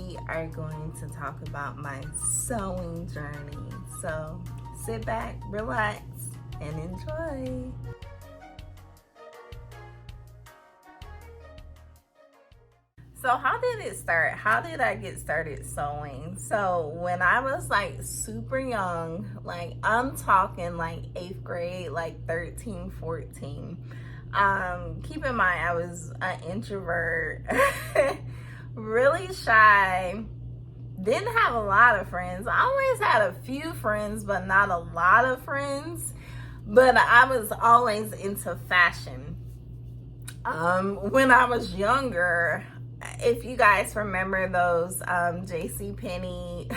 we are going to talk about my sewing journey. So sit back, relax, and enjoy. So how did it start? How did I get started sewing? So when I was like super young, like I'm talking like 8th grade, like 13, 14. Keep in mind I was an introvert, really shy, didn't have a lot of friends. I always had a few friends, but not a lot of friends. But I was always into fashion. When I was younger, if you guys remember those JCPenney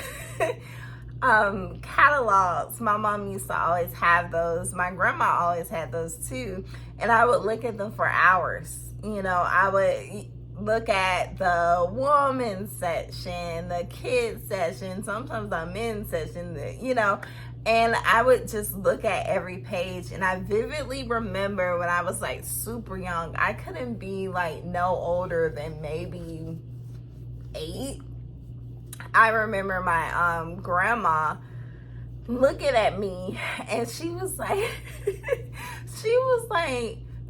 catalogs, my mom used to always have those. My grandma always had those too. And I would look at them for hours. You know, I would look at the woman section, the kids section, sometimes the men's section, you know, and I would just look at every page. And I vividly remember when I was like super young, I couldn't be like no older than maybe 8. I remember my grandma looking at me and she was like,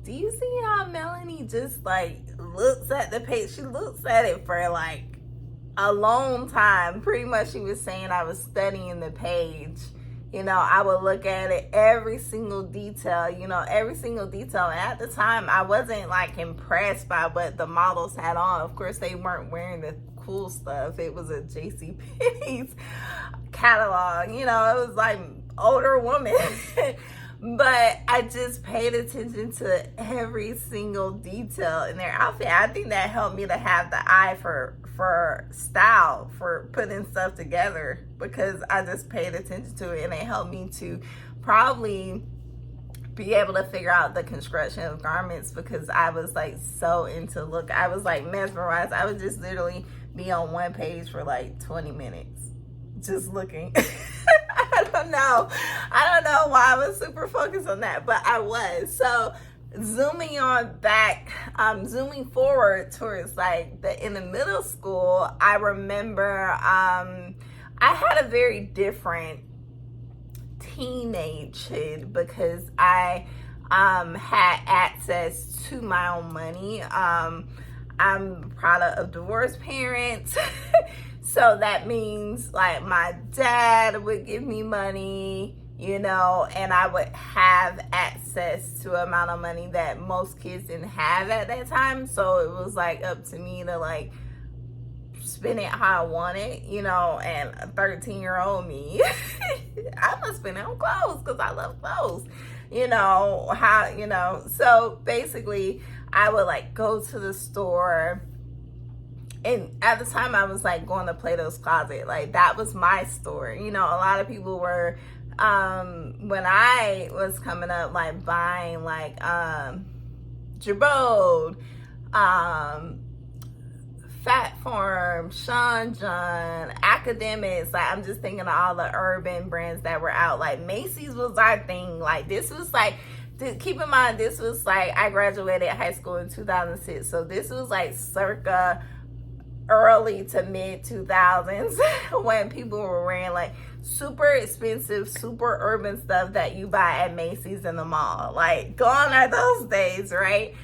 do you see how Melanie just like looks at the page? She looks at it for like a long time. Pretty much she was saying I was studying the page. You know, I would look at it, every single detail, every single detail. And at the time, I wasn't like impressed by what the models had on. Of course, they weren't wearing the cool stuff. It was a JCPenney's catalog. It was like older woman. But I just paid attention to every single detail in their outfit. I think that helped me to have the eye for style, for putting stuff together, because I just paid attention to it, and it helped me to probably be able to figure out the construction of garments, because I was like so into look. I was like mesmerized. I would just literally be on one page for like 20 minutes just looking. I don't know why I was super focused on that, but I was. So zooming forward towards like in the middle school, I remember I had a very different teenagehood, because I had access to my own money. I'm a product of divorced parents. So that means like my dad would give me money, and I would have access to an amount of money that most kids didn't have at that time. So it was like up to me to like spend it how I wanted, and a 13-year-old me, I must spend it on clothes because I love clothes, so basically I would like go to the store. And at the time, I was like going to Plato's Closet. Like that was my store. A lot of people were, when I was coming up, like buying like Jabode, Fat Farm, Sean John, Academics. Like I'm just thinking of all the urban brands that were out. Like Macy's was our thing. Like this was like, keep in mind, this was like, I graduated high school in 2006. So this was like circa early to mid 2000s when people were wearing like super expensive, super urban stuff that you buy at Macy's in the mall. Like gone are those days, right?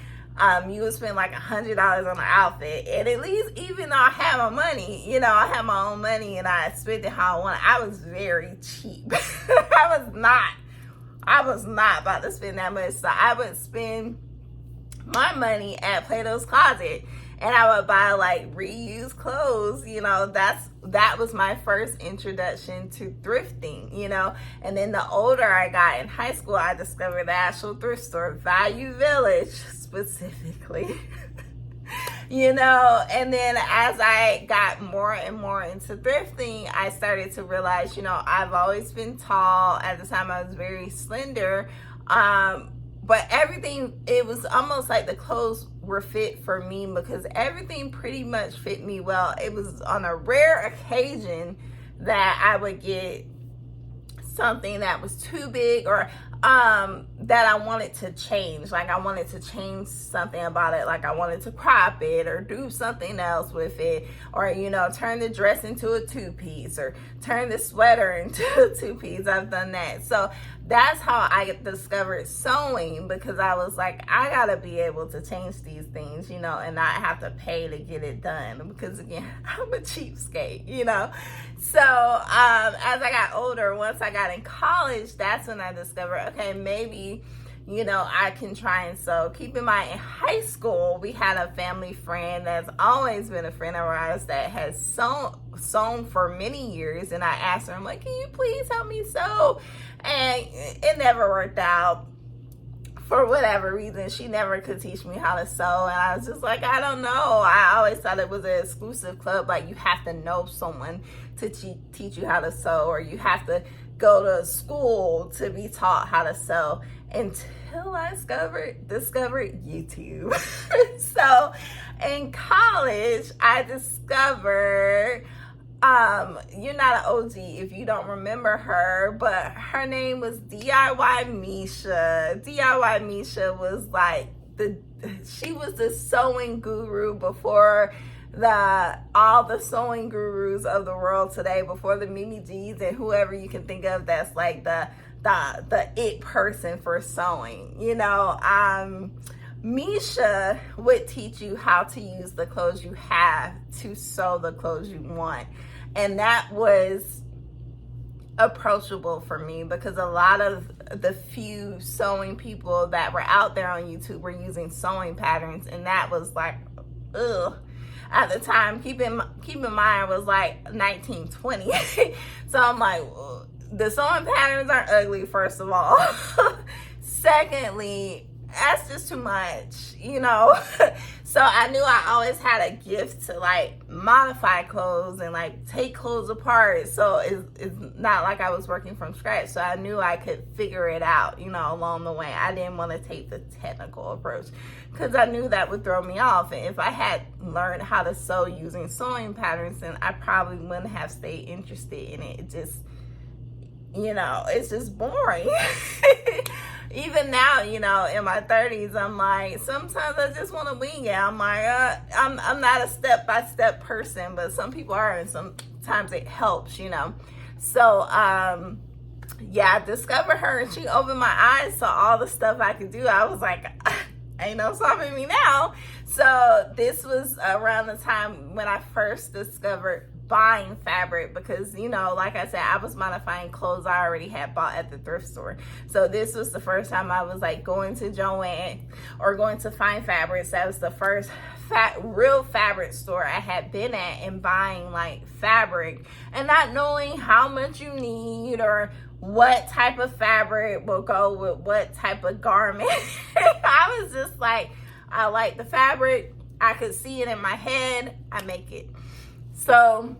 You would spend like $100 on an outfit, and at least, even though I had my money, I had my own money and I spent it how I wanted, I was very cheap. I was not about to spend that much. So I would spend my money at Plato's Closet, and I would buy like reused clothes. That was my first introduction to thrifting, and then the older I got in high school, I discovered the actual thrift store, Value Village specifically. And then as I got more and more into thrifting, I started to realize, I've always been tall. At the time, I was very slender. But everything, it was almost like the clothes were fit for me, because everything pretty much fit me well. It was on a rare occasion that I would get something that was too big, or that I wanted to change. Like, I wanted to change something about it. Like, I wanted to crop it or do something else with it, or, you know, turn the dress into a two-piece, or turn the sweater into a two-piece. I've done that. So that's how I discovered sewing, because I was like, I gotta be able to change these things, you know, and not have to pay to get it done, because again, I'm a cheapskate, you know. So as I got older, once I got in college, that's when I discovered, okay, maybe, you know, I can try and sew. Keep in mind, in high school, we had a family friend that's always been a friend of ours that has sewn for many years, and I asked her, I'm like, can you please help me sew? And it never worked out. For whatever reason, she never could teach me how to sew, and I was just like, I don't know. I always thought it was an exclusive club, like you have to know someone to teach you how to sew, or you have to go to school to be taught how to sew, until I discovered YouTube. So in college, I discovered, you're not an OG if you don't remember her, but her name was DIY Misha. DIY Misha was like she was the sewing guru before all the sewing gurus of the world today, before the Mimi G's and whoever you can think of that's like the it person for sewing, you know. Misha would teach you how to use the clothes you have to sew the clothes you want. And that was approachable for me, because a lot of the few sewing people that were out there on YouTube were using sewing patterns, and that was like, ugh. At the time, keep in mind, it was like 1920. So I'm like, the sewing patterns are ugly, first of all. Secondly, that's just too much, you know. So I knew I always had a gift to like modify clothes and like take clothes apart. So it's not like I was working from scratch. So I knew I could figure it out, you know, along the way. I didn't want to take the technical approach, because I knew that would throw me off. And if I had learned how to sew using sewing patterns, then I probably wouldn't have stayed interested in it. It just, you know, it's just boring. Even now, you know, in my 30s, I'm like, sometimes I just want to wing it. I'm like, I'm not a step-by-step person, but some people are, and sometimes it helps, you know. So, yeah, I discovered her, and she opened my eyes to all the stuff I could do. I was like, ain't no stopping me now. So this was around the time when I first discovered buying fabric, because, you know, like I said, I was modifying clothes I already had bought at the thrift store. So this was the first time I was like going to Joann or going to Fine Fabrics. That was the first real fabric store I had been at, and buying like fabric and not knowing how much you need or what type of fabric will go with what type of garment. I was just like, I like the fabric, I could see it in my head, I make it. So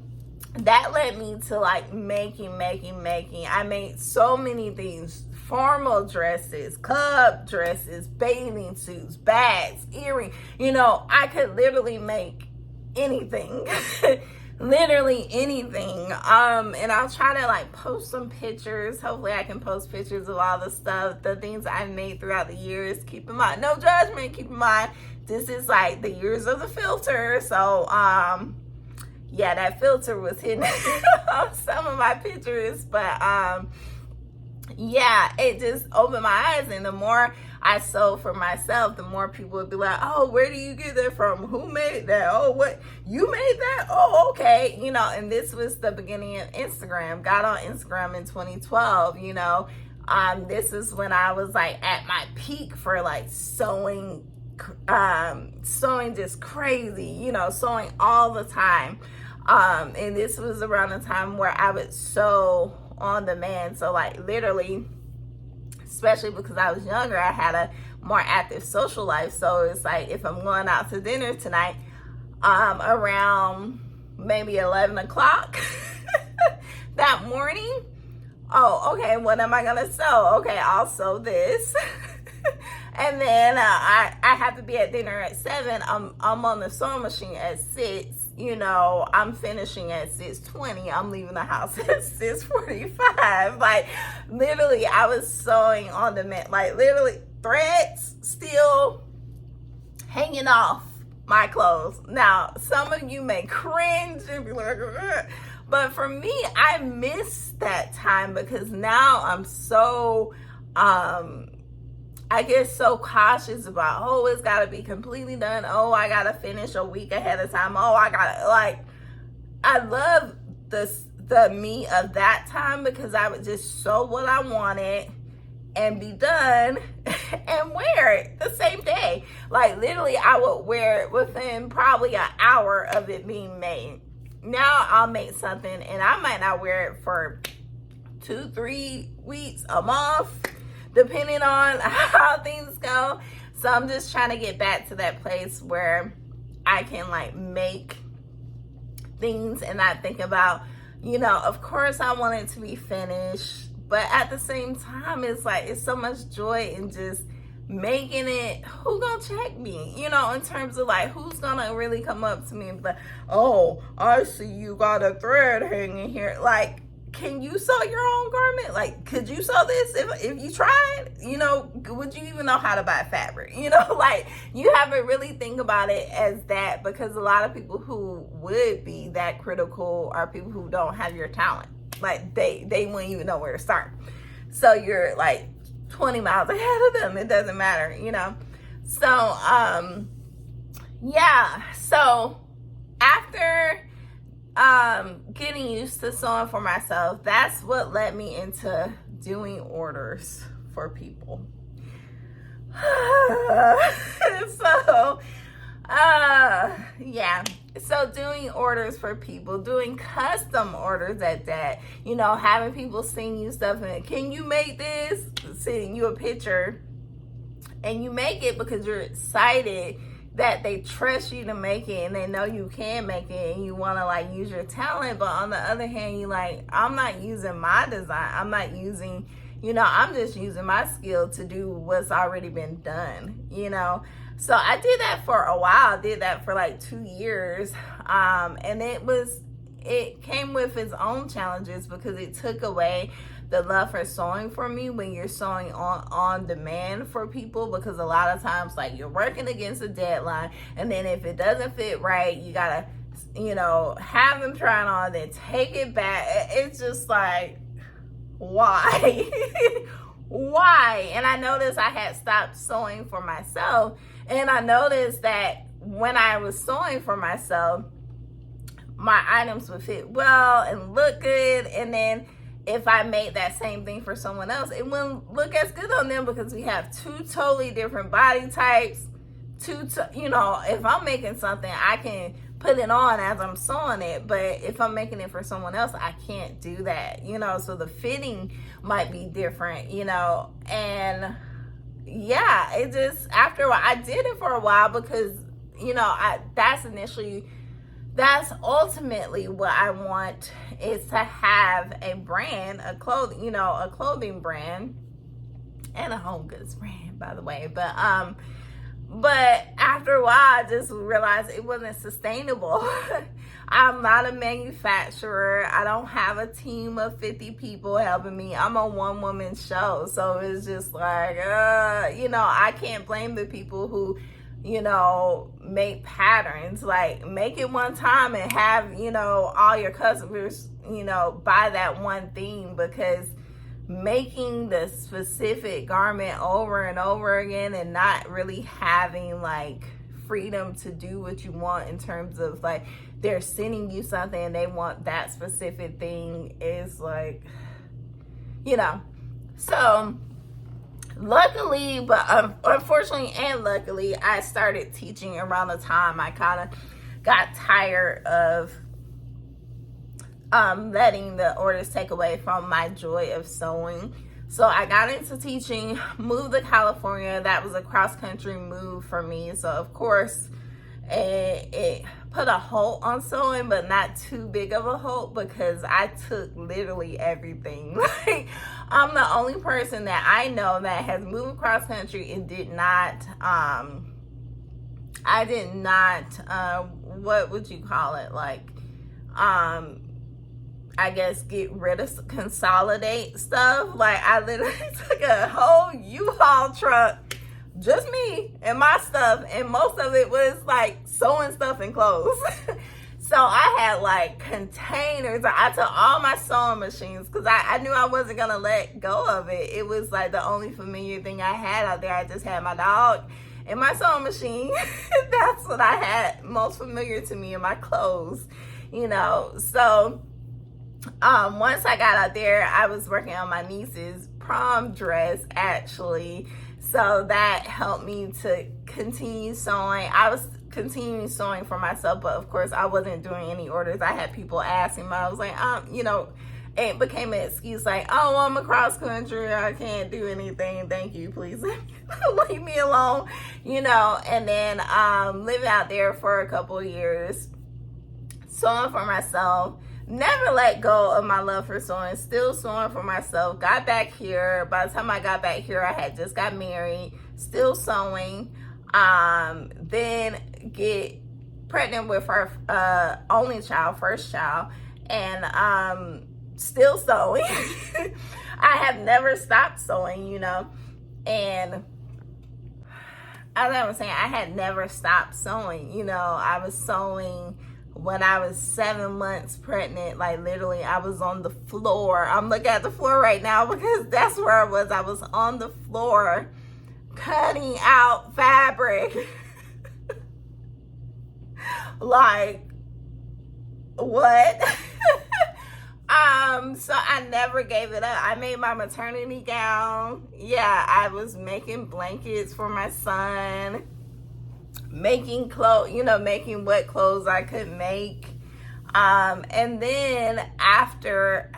that led me to like making. I made so many things: formal dresses, club dresses, bathing suits, bags, earrings. You know, I could literally make anything. Literally anything. And I'll try to like post some pictures. Hopefully I can post pictures of all the stuff, the things I've made throughout the years. Keep in mind, no judgment, keep in mind, this is like the years of the filter. So yeah, that filter was hidden on some of my pictures, but yeah, it just opened my eyes. And the more I sewed for myself, the more people would be like, oh, where do you get that from? Who made that? Oh, what, you made that? Oh, okay. You know, and this was the beginning of Instagram. Got on Instagram in 2012, you know. This is when I was like at my peak for like sewing just crazy, you know, sewing all the time. And this was around the time where I would sew on demand. So like literally, especially because I was younger, I had a more active social life. So it's like, if I'm going out to dinner tonight, around maybe 11 o'clock that morning, oh, okay, what am I gonna sew? Okay, I'll sew this. And then I have to be at dinner at 7. I'm on the sewing machine at 6. I'm finishing at 6:20. I'm leaving the house at 6:45. Like, literally, I was sewing on demand. Like, literally, threads still hanging off my clothes. Now, some of you may cringe and be like, ugh. But for me, I miss that time because now I'm so, I get so cautious about, oh, it's got to be completely done. Oh, I got to finish a week ahead of time. Oh, I love the me of that time because I would just sew what I wanted and be done and wear it the same day. Like, literally, I would wear it within probably an hour of it being made. Now I'll make something and I might not wear it for 2-3 weeks, a month, depending on how things go. So I'm just trying to get back to that place where I can like make things and not think about, of course I want it to be finished, but at the same time, it's like, it's so much joy in just making it. Who gonna check me, in terms of like, who's gonna really come up to me and be like, oh, I see you got a thread hanging here. Like, can you sew your own garment? Like, could you sew this if you tried? Would you even know how to buy fabric? Like, you have to really think about it as that, because a lot of people who would be that critical are people who don't have your talent. Like, they wouldn't even know where to start. So you're like 20 miles ahead of them. It doesn't matter, So, yeah. So after getting used to sewing for myself, that's what led me into doing orders for people. So doing orders for people, doing custom orders at that, having people send you stuff and, can you make this? Sending you a picture, and you make it because you're excited that they trust you to make it and they know you can make it and you want to like use your talent. But on the other hand, you like, I'm not using my design. I'm not using, I'm just using my skill to do what's already been done, So I did that for a while. I did that for like 2 years. And it came with its own challenges because it took away the love for sewing for me when you're sewing on demand for people, because a lot of times, like, you're working against a deadline, and then if it doesn't fit right, you gotta, have them try it on, then take it back. It's just like, why? Why? And I noticed I had stopped sewing for myself, and I noticed that when I was sewing for myself, my items would fit well and look good, and then if I made that same thing for someone else, it wouldn't look as good on them because we have two totally different body types. If I'm making something, I can put it on as I'm sewing it, but if I'm making it for someone else, I can't do that, so the fitting might be different, and yeah, it just, after a while, I did it for a while because, that's ultimately what I want, is to have a brand, a clothing brand, and a home goods brand, by the way. But after a while, I just realized it wasn't sustainable. I'm not a manufacturer. I don't have a team of 50 people helping me. I'm a one-woman show. So it's just like, I can't blame the people who, make patterns. Like, make it one time and have, all your customers, buy that one thing, because making the specific garment over and over again and not really having like freedom to do what you want in terms of like, they're sending you something and they want that specific thing is like, so luckily, but unfortunately and luckily, I started teaching around the time I kind of got tired of letting the orders take away from my joy of sewing. So I got into teaching, moved to California. That was a cross-country move for me. So of course, it put a halt on sewing, but not too big of a halt, because I took literally everything. Like, I'm the only person that I know that has moved cross country and did not, I did not what would you call it? Like, I guess get rid of, consolidate stuff. Like, I literally took a whole U-Haul truck, just me and my stuff, and most of it was like sewing stuff and clothes. So I had like containers. I took all my sewing machines because I knew I wasn't gonna let go of it. It was like the only familiar thing I had out there. I just had my dog and my sewing machine. That's what I had most familiar to me, in my clothes, you know. So once I got out there, I was working on my niece's prom dress, actually. So that helped me to continue sewing. I was continuing sewing for myself, but of course I wasn't doing any orders. I had people asking me. I was like, you know, it became an excuse like, oh, I'm a cross country, I can't do anything, thank you, please leave me alone, you know. And then living out there for a couple of years, sewing for myself. Never let go of my love for sewing. Still sewing for myself. Got back here. By the time I got back here, I had just got married. Still sewing. Then get pregnant with our only child, first child, and still sewing. I have never stopped sewing, you know. And as I was saying, I had never stopped sewing. You know, I was sewing when I was 7 months pregnant. Like, literally, I was on the floor. I'm looking at the floor right now because that's where I was. I was on the floor cutting out fabric. Like, what? So I never gave it up. I made my maternity gown. Yeah, I was making blankets for my son, making clothes, you know, making what clothes I could make. And then after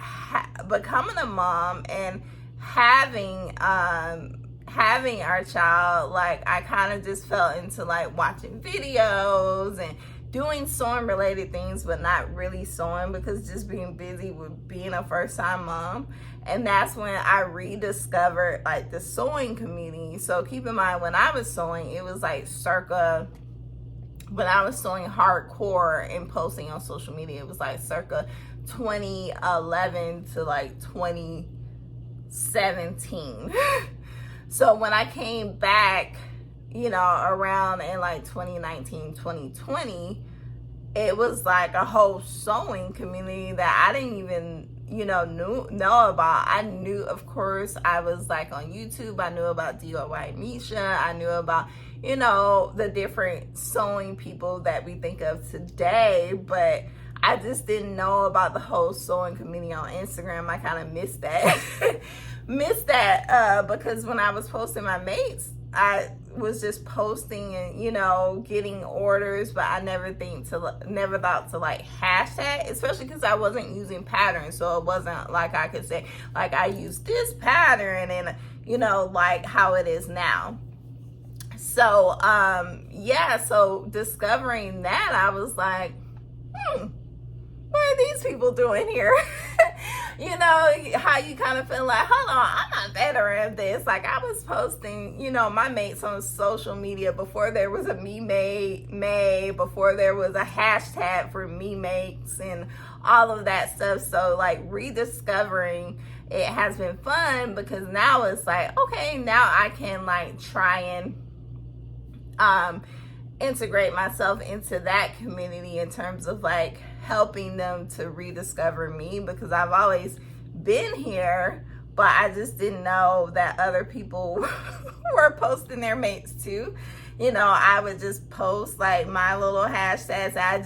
becoming a mom and having our child, like, I kind of just fell into like watching videos and doing sewing related things, but not really sewing because just being busy with being a first time mom. And that's when I rediscovered like the sewing community. So keep in mind, when I was sewing, it was like when I was sewing hardcore and posting on social media, it was like circa 2011 to like 2017. So when I came back, you know, around in like 2019, 2020, it was like a whole sewing community that I didn't even, you know, know about. I knew, of course, I was like on YouTube. I knew about DIY Misha. I knew about, you know, the different sewing people that we think of today, but I just didn't know about the whole sewing community on Instagram. I kind of missed that. Because when I was posting my mates, I was just posting and, you know, getting orders, but I never thought to like hashtag, especially because I wasn't using patterns. So it wasn't like I could say like I used this pattern and, you know, like how it is now. So yeah, so discovering that, I was like, what are these people doing here? You know, how you kind of feel like, hold on, I'm not better at this. Like, I was posting, you know, my mates on social media before there was a Me May, before there was a hashtag for Me Makes and all of that stuff. So, like, rediscovering it has been fun because now it's like, okay, now I can, like, try and integrate myself into that community in terms of, like, helping them to rediscover me, because I've always been here, but I just didn't know that other people were posting their mates too. You know, I would just post like my little hashtags. I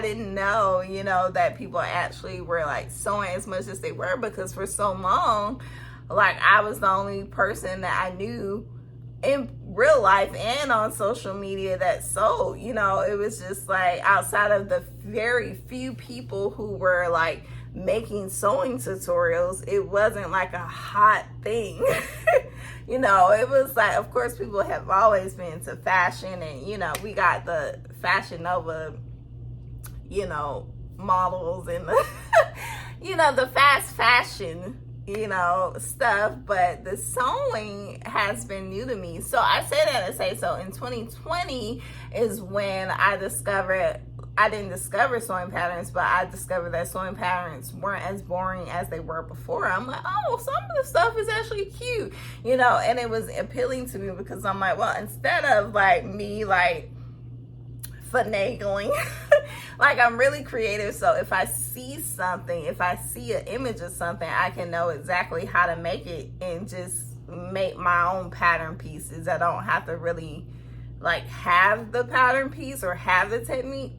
didn't know, you know, that people actually were like sewing as much as they were, because for so long, like, I was the only person that I knew in real life and on social media that sold. You know, it was just like, outside of the very few people who were like making sewing tutorials, it wasn't like a hot thing. You know, it was like, of course, people have always been into fashion, and, you know, we got the Fashion Nova, you know, models and the, you know, the fast fashion, you know, stuff, but the sewing has been new to me. So I say that to say, so in 2020 is when I discovered I didn't discover sewing patterns, but I discovered that sewing patterns weren't as boring as they were before. I'm like, oh, some of the stuff is actually cute, and it was appealing to me because I'm like, well, instead of like me like finagling, like I'm really creative. So if I see something, if I see an image of something, I can know exactly how to make it and just make my own pattern pieces. I don't have to really like have the pattern piece or have the technique.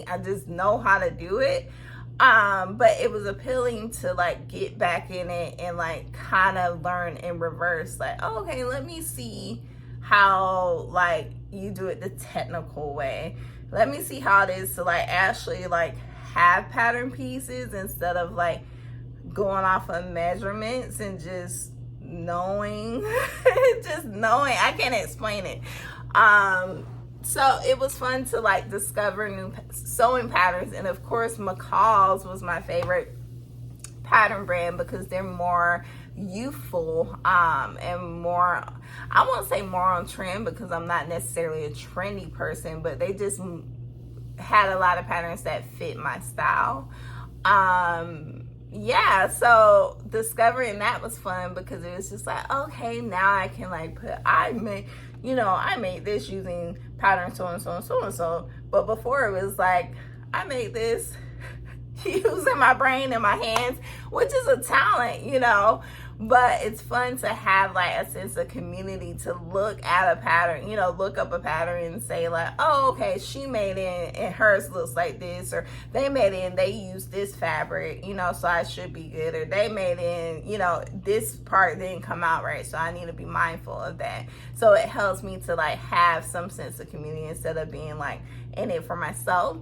I just know how to do it. But it was appealing to like get back in it and like kind of learn in reverse, like, oh, okay, let me see how like you do it the technical way. Let me see how it is to like actually like have pattern pieces instead of like going off of measurements and just knowing. I can't explain it. So it was fun to like discover new sewing patterns, and of course McCall's was my favorite pattern brand because they're more youthful and more, I won't say more on trend because I'm not necessarily a trendy person, but they just had a lot of patterns that fit my style. Yeah, so discovering that was fun because it was just like, okay, now I can like I made this using pattern so and so and so and so. But before it was like, I made this using my brain and my hands, which is a talent, but it's fun to have like a sense of community to look at a pattern, look up a pattern and say like, oh, okay, she made it and hers looks like this, or they made it and they used this fabric, so I should be good, or they made it and, this part didn't come out right, so I need to be mindful of that. So it helps me to like have some sense of community instead of being like in it for myself.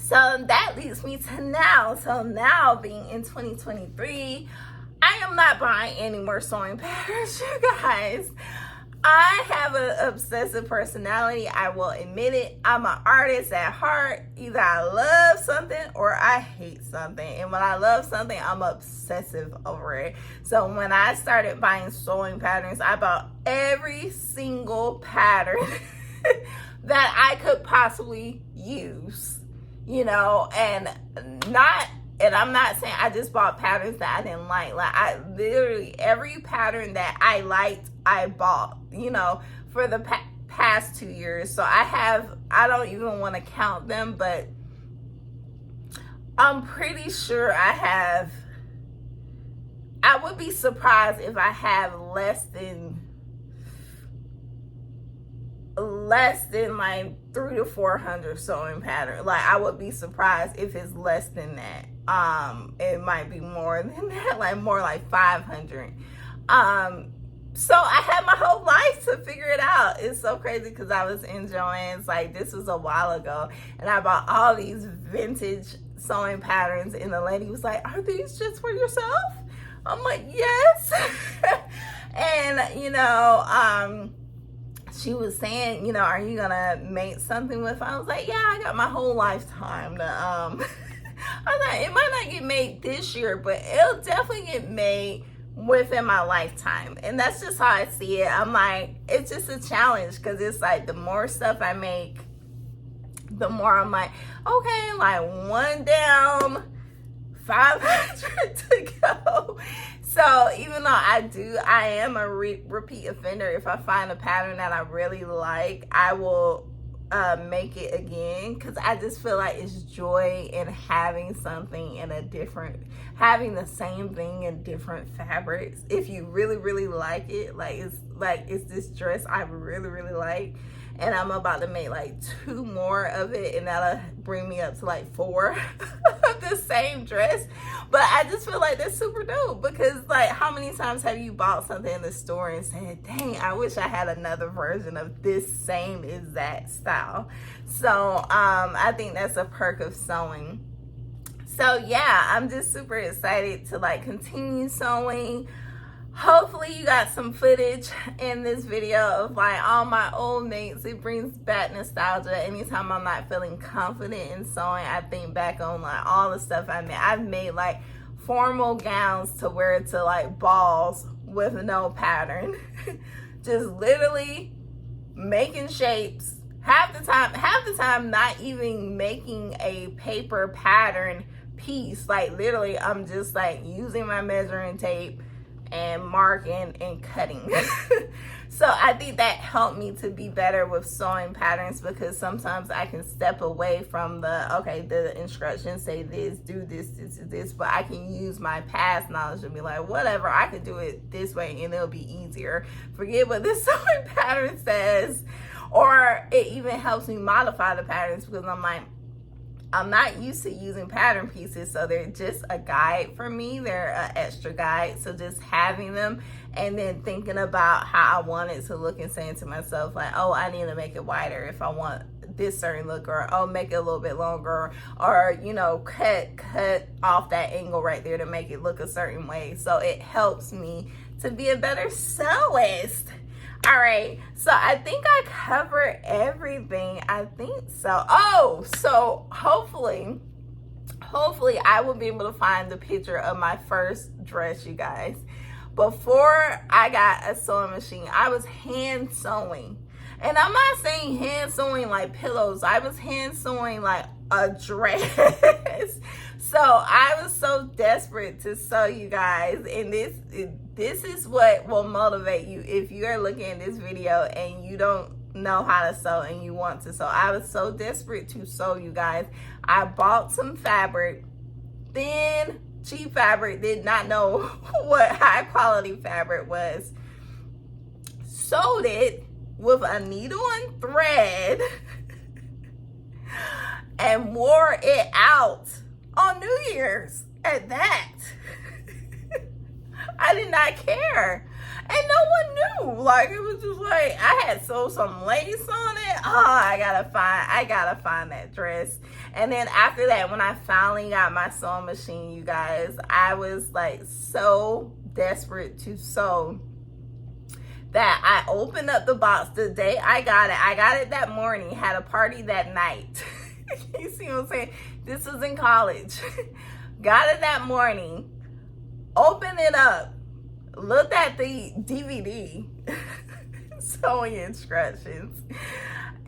So that leads me to now. So now being in 2023, I am not buying any more sewing patterns, you guys. I have an obsessive personality. I will admit it. I'm an artist at heart. Either I love something or I hate something. And when I love something, I'm obsessive over it. So when I started buying sewing patterns, I bought every single pattern that I could possibly use. And I'm not saying I just bought patterns that I didn't like. Like I literally every pattern that I liked, I bought, for the past 2 years. So I don't even want to count them, but I'm pretty sure I would be surprised if I have less than like 300 to 400 sewing patterns. Like I would be surprised if it's less than that. It might be more than that, like more like 500. So I had my whole life to figure it out. It's so crazy because I was in Joann's, like this was a while ago, and I bought all these vintage sewing patterns, and the lady was like, are these just for yourself? I'm like, yes. And she was saying, are you gonna make something with it? I was like, yeah, I got my whole lifetime to I was like, it might not get made this year, but it'll definitely get made within my lifetime. And that's just how I see it. I'm like, it's just a challenge because it's like the more stuff I make, the more I'm like, okay, like one down, 500 to go. So even though I am a repeat offender, if I find a pattern that I really like, I will make it again, because I just feel like it's joy in having something in having the same thing in different fabrics. If you really, really like it, it's this dress I really, really like, and I'm about to make like 2 more of it, and that'll bring me up to like 4 of the same dress. But I just feel like that's super dope, because like how many times have you bought something in the store and said, dang, I wish I had another version of this same exact style. So I think that's a perk of sewing. So yeah, I'm just super excited to like continue sewing. Hopefully you got some footage in this video of like all my old mates. It brings back nostalgia. Anytime I'm not feeling confident in sewing, I think back on like all the stuff I made. I've made like formal gowns to wear to like balls with no pattern. Just literally making shapes, half the time not even making a paper pattern piece. Like literally I'm just like using my measuring tape and marking and cutting. So I think that helped me to be better with sewing patterns, because sometimes I can step away from the instructions say this, do this, but I can use my past knowledge and be like, whatever, I could do it this way and it'll be easier. Forget what this sewing pattern says. Or it even helps me modify the patterns, because I'm like, I'm not used to using pattern pieces, so they're just a guide for me. They're an extra guide. So just having them and then thinking about how I want it to look and saying to myself like, oh, I need to make it wider if I want this certain look, or oh, make it a little bit longer, or you know, cut off that angle right there to make it look a certain way. So it helps me to be a better sewist. All right, so I think I covered everything. I think so. Oh, so hopefully I will be able to find the picture of my first dress, you guys. Before I got a sewing machine, I was hand sewing. And I'm not saying hand sewing like pillows. I was hand sewing like a dress. So I was so desperate to sew, you guys. And this is what will motivate you if you are looking at this video and you don't know how to sew and you want to sew. I was so desperate to sew, you guys. I bought some fabric, thin, cheap fabric, did not know what high quality fabric was. Sewed it with a needle and thread and wore it out on New Year's at that. I did not care. And no one knew. Like, it was just like, I had sewed some lace on it. Oh, I gotta find that dress. And then after that, when I finally got my sewing machine, you guys, I was like so desperate to sew that I opened up the box the day I got it. I got it that morning, had a party that night. You see what I'm saying? This was in college. Got it that morning, opened it up, looked at the DVD, sewing instructions,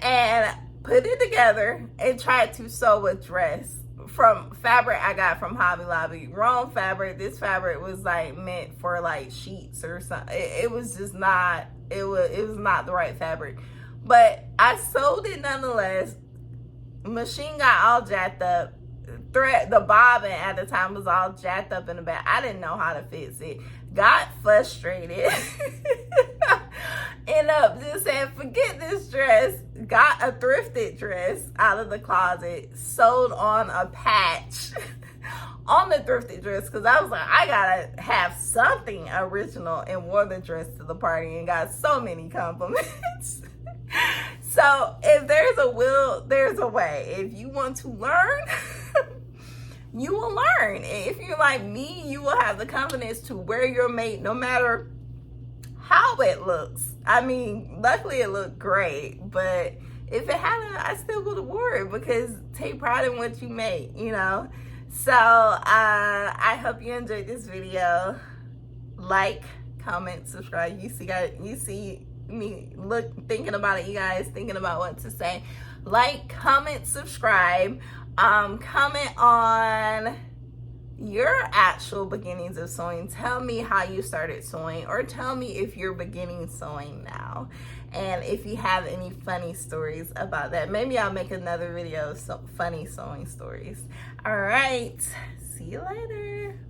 and put it together and tried to sew a dress from fabric I got from Hobby Lobby. Wrong fabric. This fabric was like meant for like sheets or something. It was just not, it was not the right fabric. But I sewed it nonetheless. Machine got all jacked up. The bobbin at the time was all jacked up in the back. I didn't know how to fix it. Got frustrated. Ended up just saying, forget this dress. Got a thrifted dress out of the closet. Sewed on a patch on the thrifted dress, because I was like, I gotta have something original, and wore the dress to the party and got so many compliments. So if there's a will, there's a way. If you want to learn, you will learn. If you're like me, you will have the confidence to wear your mate no matter how it looks. I mean, luckily it looked great, but if it hadn't, I still would have wore it, because take pride in what you make, you know? So I hope you enjoyed this video. Like, comment, subscribe. You see me thinking about it, you guys, thinking about what to say. Like, comment, subscribe. Comment on your actual beginnings of sewing. Tell me how you started sewing, or tell me if you're beginning sewing now, and if you have any funny stories about that. Maybe I'll make another video of funny sewing stories. All right, see you later.